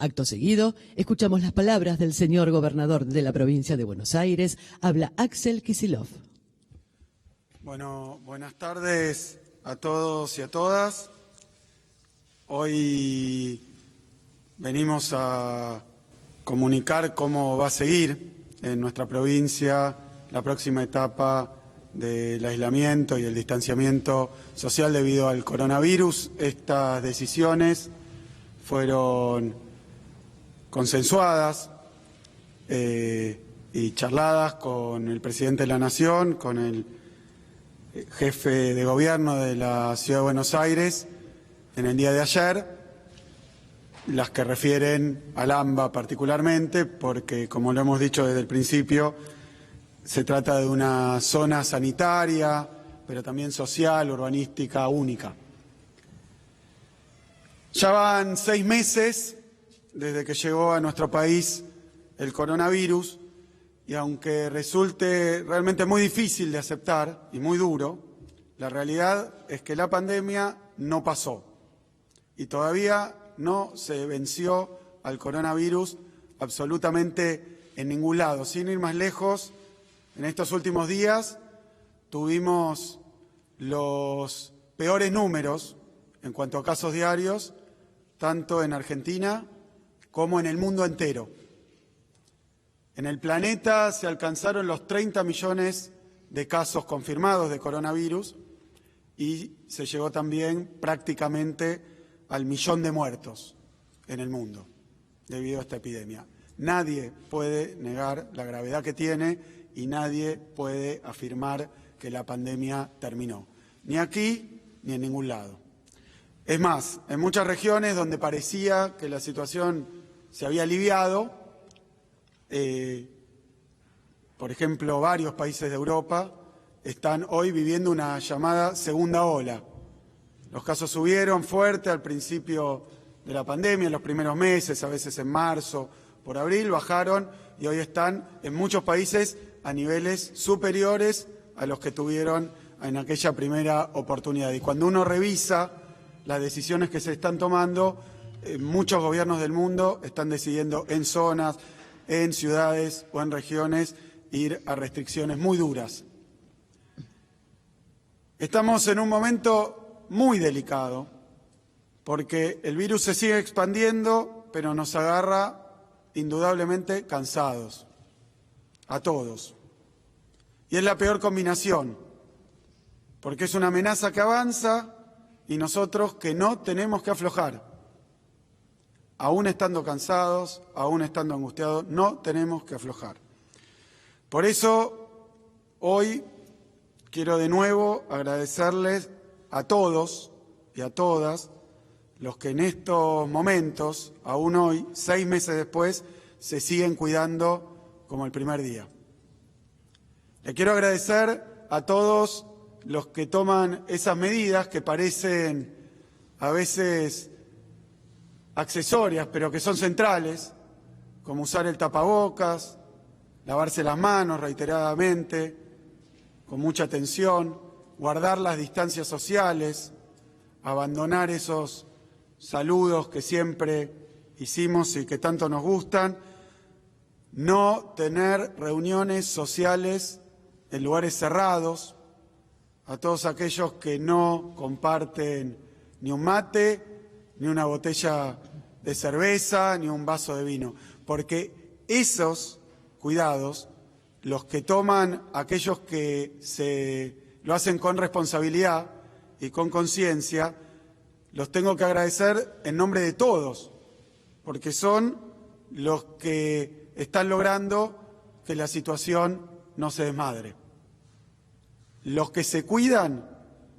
Acto seguido, escuchamos las palabras del señor gobernador de la provincia de Buenos Aires. Habla Axel Kicillof. Bueno, buenas tardes a todos y a todas. Hoy venimos a comunicar cómo va a seguir en nuestra provincia la próxima etapa del aislamiento y el distanciamiento social debido al coronavirus. Estas decisiones fueron consensuadas y charladas con el presidente de la Nación, con el jefe de gobierno de la Ciudad de Buenos Aires en el día de ayer, las que refieren al AMBA particularmente, porque como lo hemos dicho desde el principio, se trata de una zona sanitaria, pero también social, urbanística, única. Ya van 6 meses desde que llegó a nuestro país el coronavirus, y aunque resulte realmente muy difícil de aceptar y muy duro, la realidad es que la pandemia no pasó y todavía no se venció al coronavirus absolutamente en ningún lado. Sin ir más lejos, en estos últimos días tuvimos los peores números en cuanto a casos diarios, tanto en Argentina como en el mundo entero. En el planeta se alcanzaron los 30 millones de casos confirmados de coronavirus y se llegó también prácticamente al 1.000.000 de muertos en el mundo debido a esta epidemia. Nadie puede negar la gravedad que tiene y nadie puede afirmar que la pandemia terminó, ni aquí ni en ningún lado. Es más, en muchas regiones donde parecía que la situación se había aliviado, por ejemplo, varios países de Europa están hoy viviendo una llamada segunda ola. Los casos subieron fuerte al principio de la pandemia, en los primeros meses, a veces en marzo, por abril, bajaron y hoy están en muchos países a niveles superiores a los que tuvieron en aquella primera oportunidad. Y cuando uno revisa las decisiones que se están tomando, muchos gobiernos del mundo están decidiendo en zonas, en ciudades o en regiones, ir a restricciones muy duras. Estamos en un momento muy delicado porque el virus se sigue expandiendo, pero nos agarra indudablemente cansados, a todos. Y es la peor combinación, porque es una amenaza que avanza y nosotros que no tenemos que aflojar. Aún estando cansados, aún estando angustiados, no tenemos que aflojar. Por eso, hoy quiero de nuevo agradecerles a todos y a todas los que en estos momentos, aún hoy, 6 meses después, se siguen cuidando como el primer día. Le quiero agradecer a todos los que toman esas medidas que parecen a veces accesorias, pero que son centrales, como usar el tapabocas, lavarse las manos reiteradamente, con mucha atención, guardar las distancias sociales, abandonar esos saludos que siempre hicimos y que tanto nos gustan, no tener reuniones sociales en lugares cerrados, a todos aquellos que no comparten ni un mate, ni una botella de cerveza, ni un vaso de vino, porque esos cuidados, los que toman aquellos que lo hacen con responsabilidad y con conciencia, los tengo que agradecer en nombre de todos, porque son los que están logrando que la situación no se desmadre. Los que se cuidan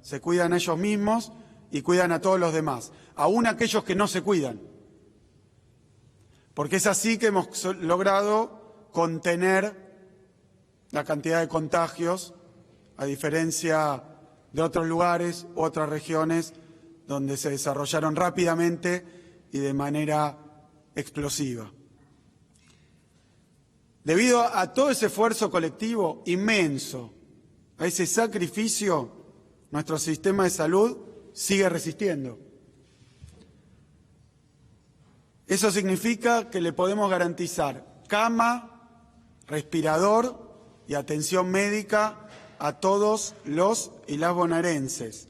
a ellos mismos y cuidan a todos los demás, aún aquellos que no se cuidan. Porque es así que hemos logrado contener la cantidad de contagios, a diferencia de otros lugares, otras regiones, donde se desarrollaron rápidamente y de manera explosiva. Debido a todo ese esfuerzo colectivo inmenso, a ese sacrificio, nuestro sistema de salud sigue resistiendo. Eso significa que le podemos garantizar cama, respirador y atención médica a todos los y las bonaerenses.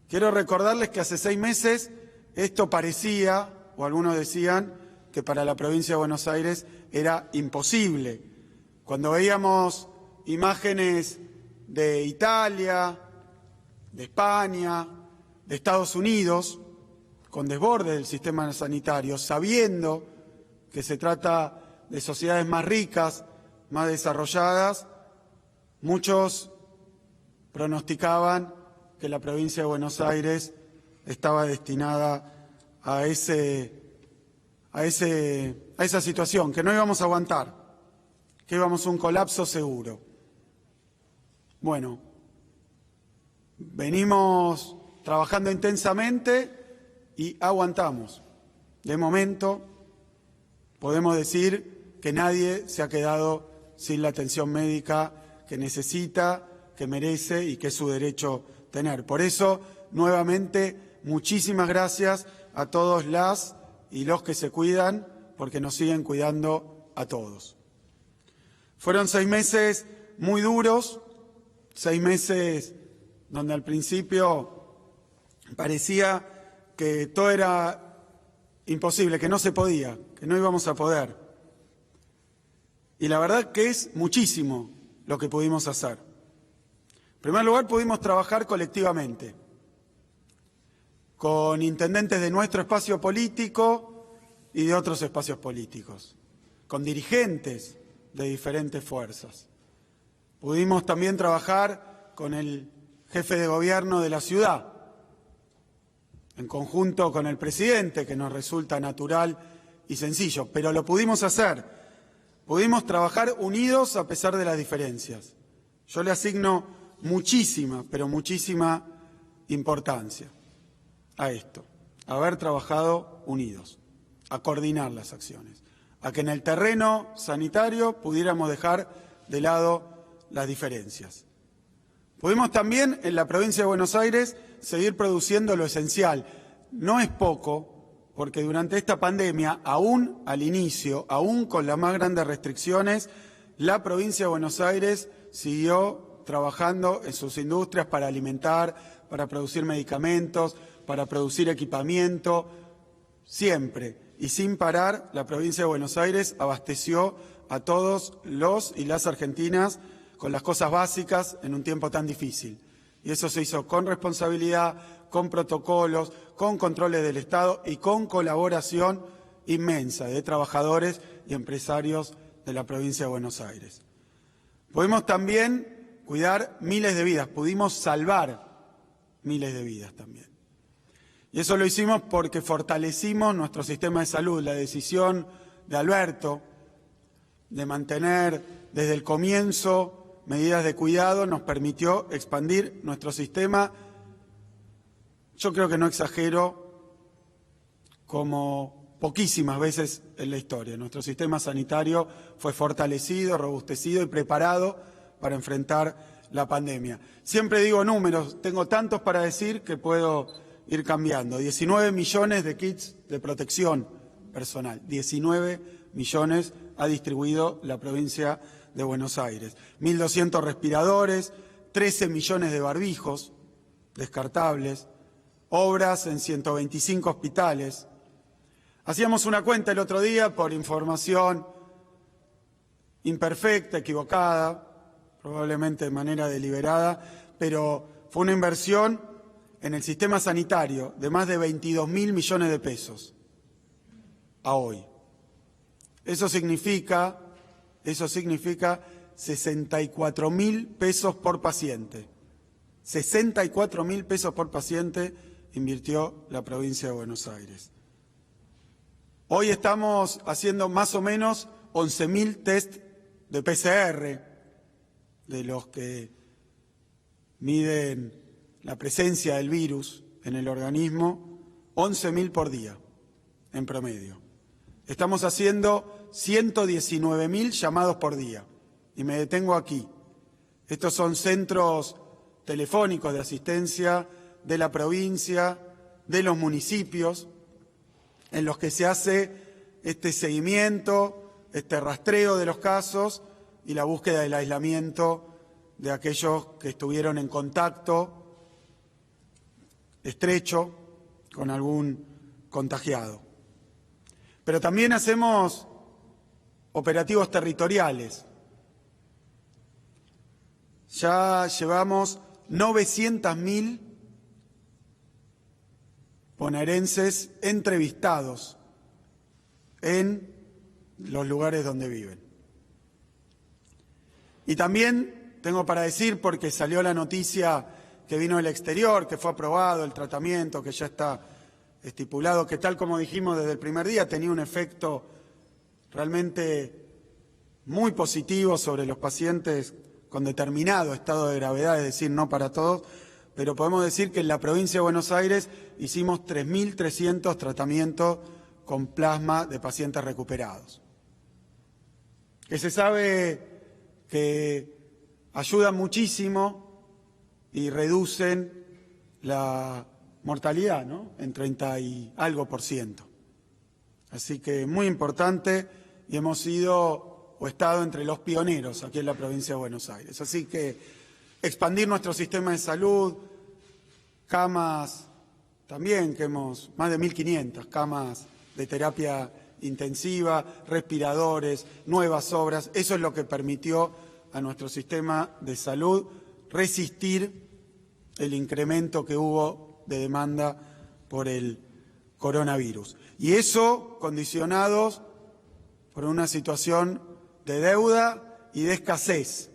Quiero recordarles que hace 6 meses esto parecía, o algunos decían, que para la provincia de Buenos Aires era imposible. Cuando veíamos imágenes de Italia, de España, de Estados Unidos, con desborde del sistema sanitario, sabiendo que se trata de sociedades más ricas, más desarrolladas, muchos pronosticaban que la provincia de Buenos Aires estaba destinada a esa situación, que no íbamos a aguantar, que íbamos a un colapso seguro. Bueno, venimos trabajando intensamente y aguantamos. De momento, podemos decir que nadie se ha quedado sin la atención médica que necesita, que merece y que es su derecho tener. Por eso, nuevamente, muchísimas gracias a todos las y los que se cuidan, porque nos siguen cuidando a todos. Fueron 6 meses muy duros, 6 meses donde al principio parecía que todo era imposible, que no se podía, que no íbamos a poder. Y la verdad que es muchísimo lo que pudimos hacer. En primer lugar, pudimos trabajar colectivamente, con intendentes de nuestro espacio político y de otros espacios políticos, con dirigentes de diferentes fuerzas. Pudimos también trabajar con el jefe de gobierno de la ciudad, en conjunto con el presidente, que nos resulta natural y sencillo, pero lo pudimos hacer. Pudimos trabajar unidos a pesar de las diferencias. Yo le asigno muchísima, pero muchísima importancia a esto, a haber trabajado unidos, a coordinar las acciones, a que en el terreno sanitario pudiéramos dejar de lado las diferencias. Pudimos también, en la provincia de Buenos Aires, seguir produciendo lo esencial. No es poco, porque durante esta pandemia, aún al inicio, aún con las más grandes restricciones, la provincia de Buenos Aires siguió trabajando en sus industrias para alimentar, para producir medicamentos, para producir equipamiento. Siempre y sin parar, la provincia de Buenos Aires abasteció a todos los y las argentinas con las cosas básicas en un tiempo tan difícil. Y eso se hizo con responsabilidad, con protocolos, con controles del Estado y con colaboración inmensa de trabajadores y empresarios de la provincia de Buenos Aires. Pudimos también cuidar miles de vidas, pudimos salvar miles de vidas también. Y eso lo hicimos porque fortalecimos nuestro sistema de salud. La decisión de Alberto de mantener desde el comienzo medidas de cuidado nos permitió expandir nuestro sistema. Yo creo que no exagero, como poquísimas veces en la historia. Nuestro sistema sanitario fue fortalecido, robustecido y preparado para enfrentar la pandemia. Siempre digo números, tengo tantos para decir que puedo ir cambiando. 19 millones de kits de protección personal, 19 millones ha distribuido la provincia de Buenos Aires. 1.200 respiradores, 13 millones de barbijos descartables, obras en 125 hospitales. Hacíamos una cuenta el otro día por información imperfecta, equivocada, probablemente de manera deliberada, pero fue una inversión en el sistema sanitario de más de 22.000 millones de pesos a hoy. Eso significa 64.000 pesos por paciente. 64.000 pesos por paciente invirtió la provincia de Buenos Aires. Hoy estamos haciendo más o menos 11.000 test de PCR, de los que miden la presencia del virus en el organismo, 11.000 por día, en promedio. Estamos haciendo 119.000 llamados por día. Y me detengo aquí. Estos son centros telefónicos de asistencia de la provincia, de los municipios, en los que se hace este seguimiento, este rastreo de los casos y la búsqueda del aislamiento de aquellos que estuvieron en contacto estrecho con algún contagiado. Pero también hacemos operativos territoriales. Ya llevamos 900.000 bonaerenses entrevistados en los lugares donde viven. Y también tengo para decir, porque salió la noticia que vino del exterior, que fue aprobado el tratamiento, que ya está estipulado, que tal como dijimos desde el primer día, tenía un efecto realmente muy positivo sobre los pacientes con determinado estado de gravedad, es decir, no para todos, pero podemos decir que en la provincia de Buenos Aires hicimos 3.300 tratamientos con plasma de pacientes recuperados, que se sabe que ayudan muchísimo y reducen la mortalidad, ¿no?, en 30 y algo %. Así que muy importante, y hemos sido o estado entre los pioneros aquí en la provincia de Buenos Aires. Así que expandir nuestro sistema de salud, camas también, que hemos más de 1.500 camas de terapia intensiva, respiradores, nuevas obras, eso es lo que permitió a nuestro sistema de salud resistir el incremento que hubo de demanda por el coronavirus. Y eso condicionados por una situación de deuda y de escasez.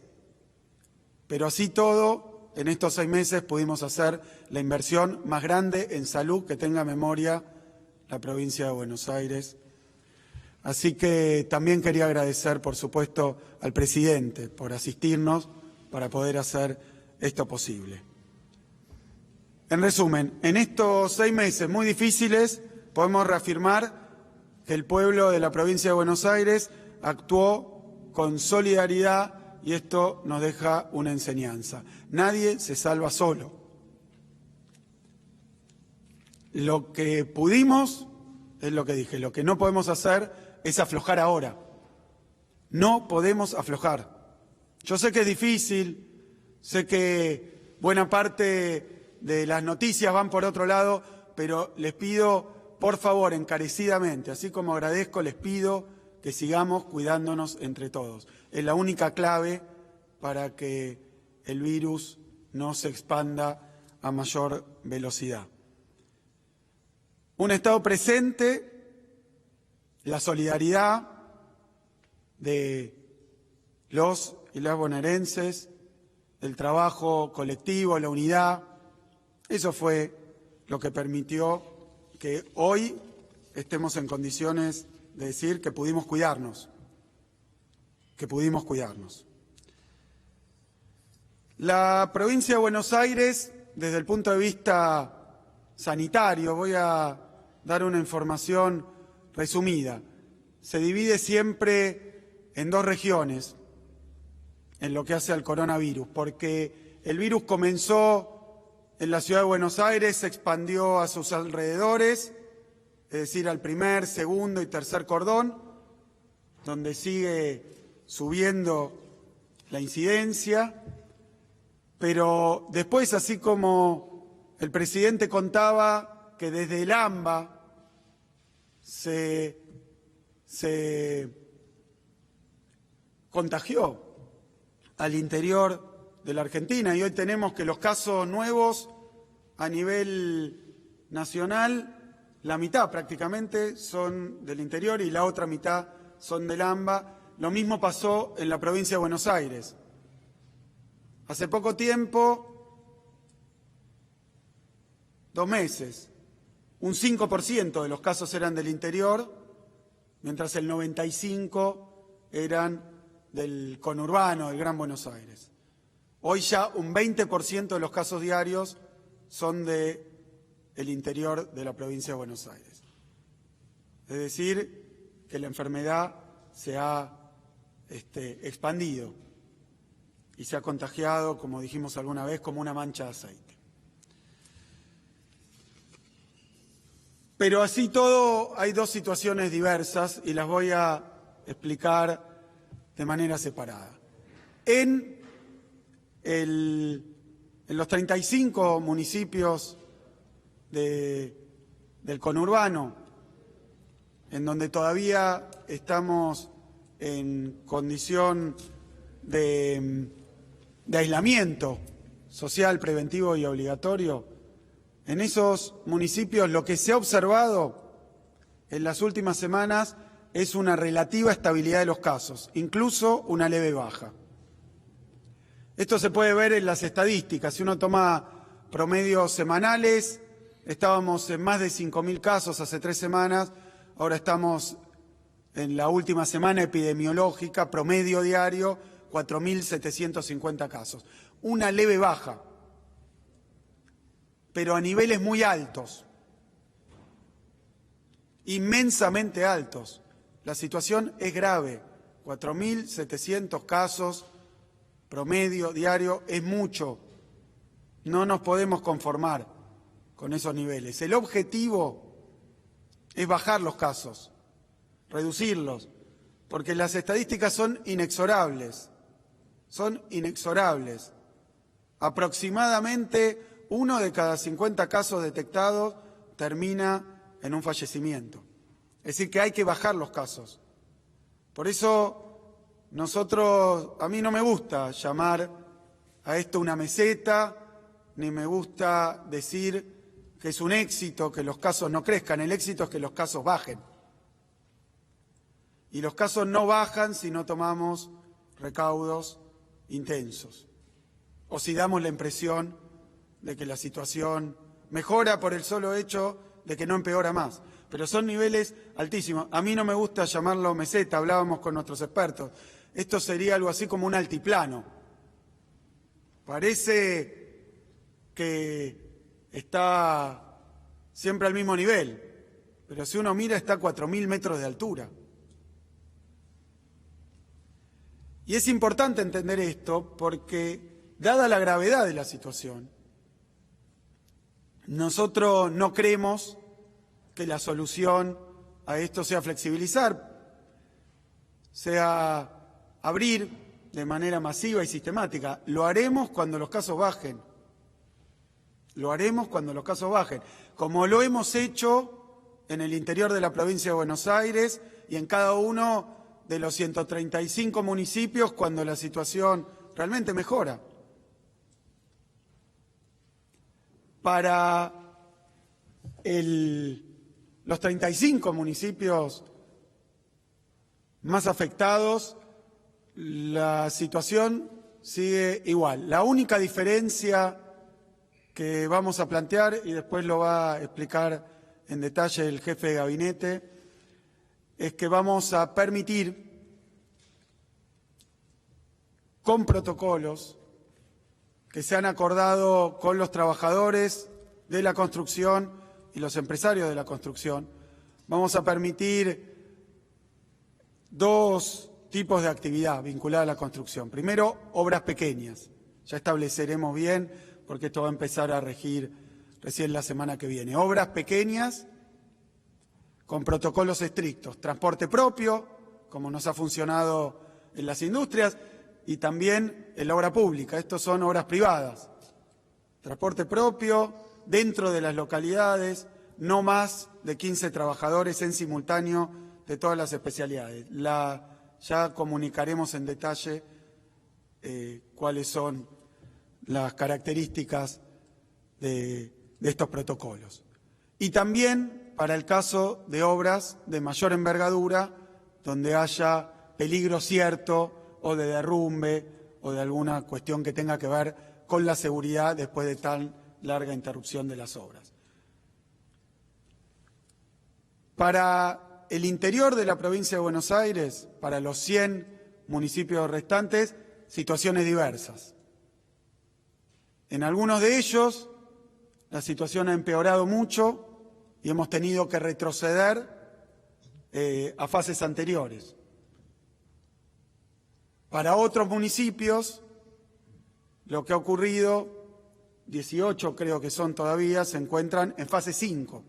Pero así todo, en estos 6 meses pudimos hacer la inversión más grande en salud que tenga memoria la provincia de Buenos Aires. Así que también quería agradecer, por supuesto, al presidente por asistirnos para poder hacer esto posible. En resumen, en estos 6 meses muy difíciles podemos reafirmar que el pueblo de la provincia de Buenos Aires actuó con solidaridad y esto nos deja una enseñanza. Nadie se salva solo. Lo que pudimos, es lo que dije, lo que no podemos hacer es aflojar ahora. No podemos aflojar. Yo sé que es difícil, sé que buena parte de las noticias van por otro lado, pero les pido, por favor, encarecidamente, así como agradezco, les pido que sigamos cuidándonos entre todos. Es la única clave para que el virus no se expanda a mayor velocidad. Un Estado presente, la solidaridad de los y las bonaerenses, el trabajo colectivo, la unidad, eso fue lo que permitió que hoy estemos en condiciones de decir que pudimos cuidarnos, La provincia de Buenos Aires, desde el punto de vista sanitario, voy a dar una información resumida, se divide siempre en 2 regiones en lo que hace al coronavirus, porque el virus comenzó en la ciudad de Buenos Aires, se expandió a sus alrededores, es decir, al primer, segundo y tercer cordón, donde sigue subiendo la incidencia, pero después, así como el presidente contaba que desde el AMBA se contagió al interior de la Argentina y hoy tenemos que los casos nuevos a nivel nacional, la mitad prácticamente son del interior y la otra mitad son del AMBA. Lo mismo pasó en la provincia de Buenos Aires. Hace poco tiempo, 2 meses, un 5% de los casos eran del interior, mientras el 95% eran del conurbano, del Gran Buenos Aires. Hoy ya un 20% de los casos diarios son del interior de la provincia de Buenos Aires. Es decir, que la enfermedad se ha expandido y se ha contagiado, como dijimos alguna vez, como una mancha de aceite. Pero así todo hay dos situaciones diversas y las voy a explicar de manera separada. En los 35 municipios del conurbano, en donde todavía estamos en condición de aislamiento social, preventivo y obligatorio, en esos municipios lo que se ha observado en las últimas semanas es una relativa estabilidad de los casos, incluso una leve baja. Esto se puede ver en las estadísticas. Si uno toma promedios semanales, estábamos en más de 5.000 casos hace 3 semanas, ahora estamos en la última semana epidemiológica, promedio diario, 4.750 casos. Una leve baja, pero a niveles muy altos, inmensamente altos. La situación es grave, 4.700 casos promedio diario es mucho. No nos podemos conformar con esos niveles. El objetivo es bajar los casos, reducirlos, porque las estadísticas son inexorables. Aproximadamente 1 de cada 50 casos detectados termina en un fallecimiento. Es decir, que hay que bajar los casos. Por eso a mí no me gusta llamar a esto una meseta, ni me gusta decir que es un éxito que los casos no crezcan. El éxito es que los casos bajen. Y los casos no bajan si no tomamos recaudos intensos o si damos la impresión de que la situación mejora por el solo hecho de que no empeora más. Pero son niveles altísimos. A mí no me gusta llamarlo meseta, hablábamos con nuestros expertos. Esto sería algo así como un altiplano. Parece que está siempre al mismo nivel, pero si uno mira está a 4.000 metros de altura. Y es importante entender esto porque, dada la gravedad de la situación, nosotros no creemos que la solución a esto sea flexibilizar, sea abrir de manera masiva y sistemática. Lo haremos cuando los casos bajen. Como lo hemos hecho en el interior de la provincia de Buenos Aires y en cada uno de los 135 municipios cuando la situación realmente mejora. Para los 35 municipios más afectados, la situación sigue igual. La única diferencia que vamos a plantear, y después lo va a explicar en detalle el jefe de gabinete, es que vamos a permitir con protocolos que se han acordado con los trabajadores de la construcción y los empresarios de la construcción, vamos a permitir 2 tipos de actividad vinculada a la construcción. Primero, obras pequeñas. Ya estableceremos bien, porque esto va a empezar a regir recién la semana que viene. Obras pequeñas con protocolos estrictos. Transporte propio, como nos ha funcionado en las industrias, y también en la obra pública. Estos son obras privadas. Transporte propio dentro de las localidades, no más de 15 trabajadores en simultáneo de todas las especialidades. Ya comunicaremos en detalle cuáles son las características de estos protocolos. Y también para el caso de obras de mayor envergadura, donde haya peligro cierto o de derrumbe o de alguna cuestión que tenga que ver con la seguridad después de tan larga interrupción de las obras. Para el interior de la provincia de Buenos Aires, para los 100 municipios restantes, situaciones diversas. En algunos de ellos la situación ha empeorado mucho y hemos tenido que retroceder a fases anteriores. Para otros municipios, lo que ha ocurrido, 18 creo que son todavía, se encuentran en fase 5.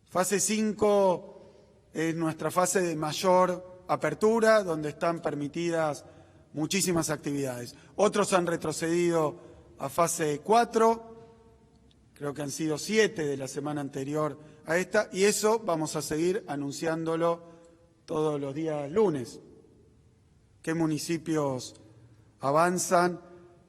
Fase 5 es nuestra fase de mayor apertura, donde están permitidas muchísimas actividades. Otros han retrocedido a fase 4, creo que han sido 7 de la semana anterior a esta, y eso vamos a seguir anunciándolo todos los días lunes. Qué municipios avanzan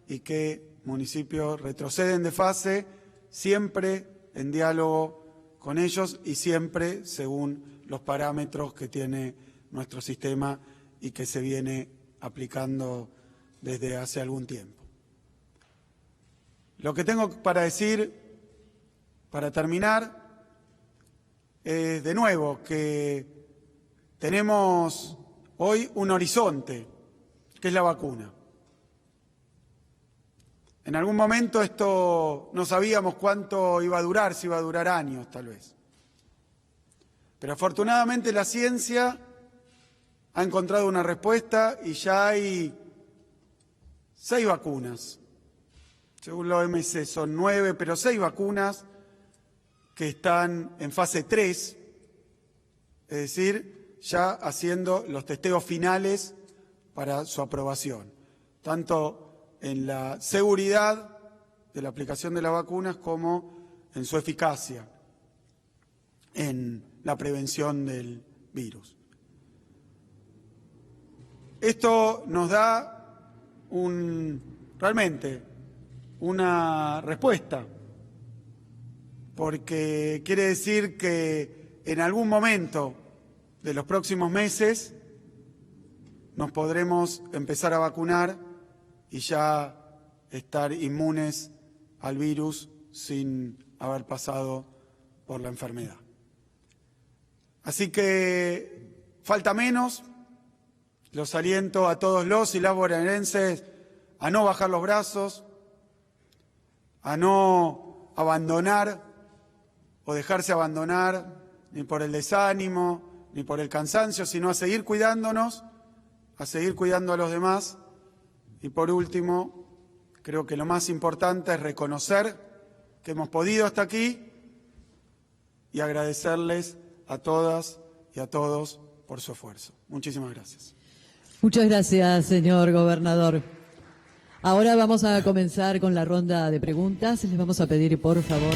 y qué municipios retroceden de fase, siempre en diálogo con ellos y siempre según los parámetros que tiene nuestro sistema y que se viene aplicando desde hace algún tiempo. Lo que tengo para decir, para terminar, es de nuevo que tenemos hoy un horizonte, que es la vacuna. En algún momento esto no sabíamos cuánto iba a durar, si iba a durar años tal vez. Pero afortunadamente la ciencia ha encontrado una respuesta y ya hay 6 vacunas. Según la OMS son 9, pero 6 vacunas que están en fase 3, es decir, ya haciendo los testeos finales para su aprobación, tanto en la seguridad de la aplicación de las vacunas como en su eficacia en la prevención del virus. Esto nos da realmente una respuesta, porque quiere decir que en algún momento de los próximos meses nos podremos empezar a vacunar y ya estar inmunes al virus sin haber pasado por la enfermedad. Así que falta menos. Los aliento a todos los y las bonaerenses a no bajar los brazos, a no abandonar o dejarse abandonar ni por el desánimo ni por el cansancio, sino a seguir cuidándonos, a seguir cuidando a los demás. Y por último, creo que lo más importante es reconocer que hemos podido hasta aquí y agradecerles a todas y a todos por su esfuerzo. Muchísimas gracias. Muchas gracias, señor gobernador. Ahora vamos a comenzar con la ronda de preguntas. Les vamos a pedir, por favor,